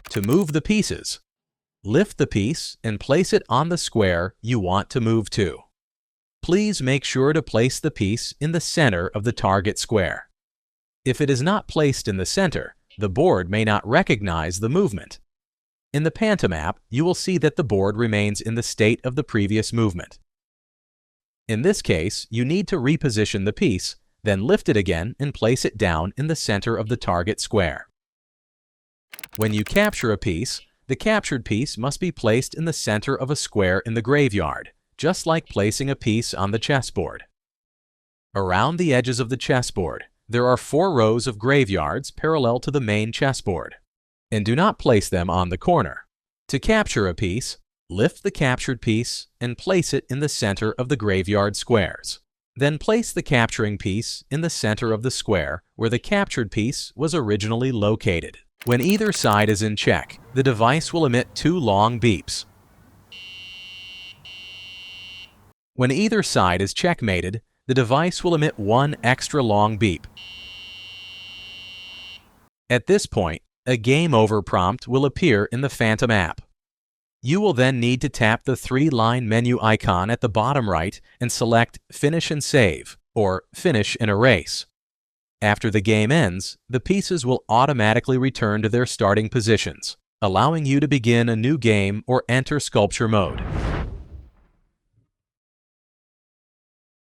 To move the pieces, lift the piece and place it on the square you want to move to. Please make sure to place the piece in the center of the target square. If it is not placed in the center, the board may not recognize the movement. In the Phantom app, you will see that the board remains in the state of the previous movement. In this case, you need to reposition the piece, then lift it again and place it down in the center of the target square. When you capture a piece, the captured piece must be placed in the center of a square in the graveyard, just like placing a piece on the chessboard. Around the edges of the chessboard, there are 4 rows of graveyards parallel to the main chessboard, and do not place them on the corner. To capture a piece, lift the captured piece and place it in the center of the graveyard squares. Then place the capturing piece in the center of the square where the captured piece was originally located. When either side is in check, the device will emit 2 long beeps. When either side is checkmated, the device will emit 1 extra long beep. At this point, a game over prompt will appear in the Phantom app. You will then need to tap the 3-line menu icon at the bottom right and select Finish and Save, or Finish and Erase. After the game ends, the pieces will automatically return to their starting positions, allowing you to begin a new game or enter sculpture mode.